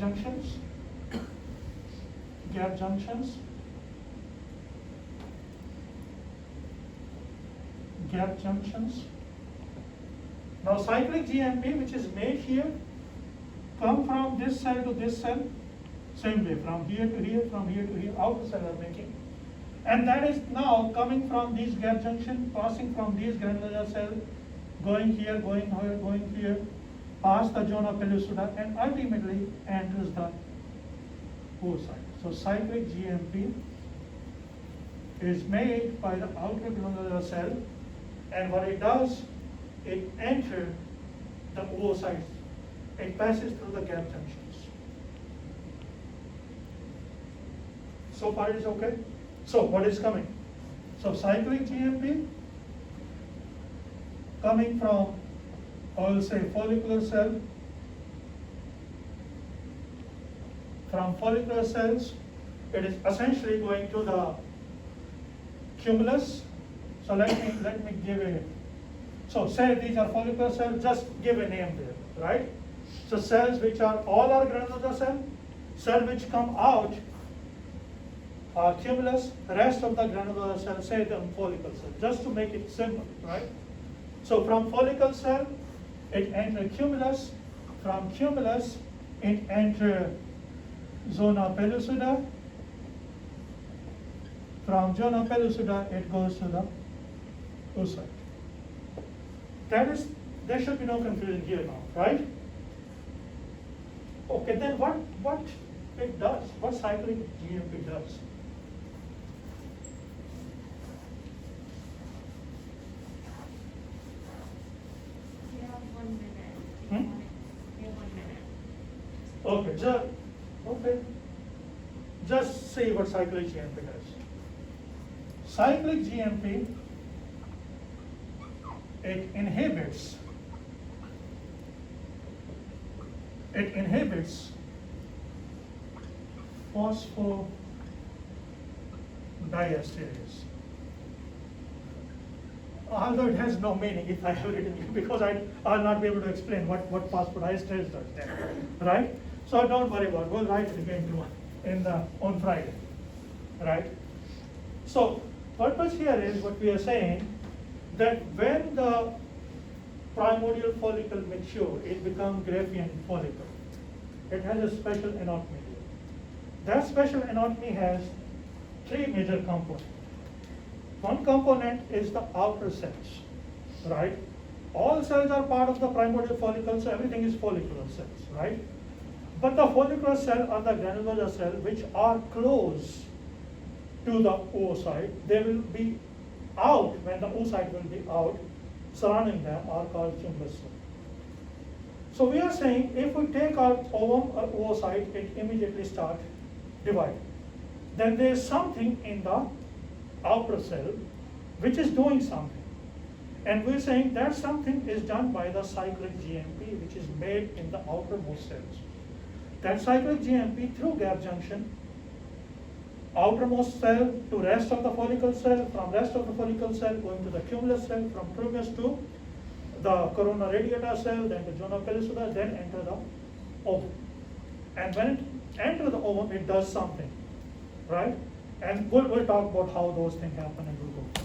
junctions, gap junctions, gap junctions. Now cyclic GMP, which is made here, come from this cell to this cell, same way, from here to here, from here to here, outer cell are making. And that is now coming from these gap junction, passing from these granular cell, going here, going here, past the zona pellucida, and ultimately enters the oocyte. So cyclic GMP is made by the outer granular cell, and what it does, it enters the oocytes. It passes through the gap junctions. So far it is okay? So what is coming? So cyclic GMP coming from, I will say, follicular cell. From follicular cells, it is essentially going to the cumulus. So let me give a, so say these are follicular cells, just give a name there, right? So cells which are, all are granular cell which come out are cumulus, rest of the granular cell, say them follicle cell, just to make it simple, right? So from follicle cell, it enters cumulus, from cumulus, it enters zona pellucida, from zona pellucida, it goes to the oocyte. There should be no confusion here now, right? Okay, then what it does, what cyclic GMP does? We have 1 minute. Hmm? We have 1 minute. Okay, just see what cyclic GMP does. Cyclic GMP, it inhibits phosphodiesterase. Although it has no meaning if I have written it, because I'll not be able to explain what phosphodiesterase does there, right? So don't worry about it. We'll write it again on Friday, right? So purpose here is what we are saying, that when the primordial follicle matures, it becomes Graafian follicle. It has a special anatomy. That special anatomy has 3 major components. One component is the outer cells, right? All cells are part of the primordial follicle, so everything is follicular cells, right? But the follicular cell are the granular cell which are close to the oocyte. They will be out when the oocyte will be out. Surrounding them are called cumulus cells. So we are saying if we take our ovum or oocyte, it immediately starts dividing. Then there is something in the outer cell which is doing something. And we're saying that something is done by the cyclic GMP, which is made in the outermost cells. That cyclic GMP through gap junction, outermost cell to rest of the follicle cell, from rest of the follicle cell going to the cumulus cell, from cumulus to the corona radiata cell, then to zona pellucida, then enter the ovum. And when it enters the ovum, it does something, right? And we'll talk about how those things happen and we'll go.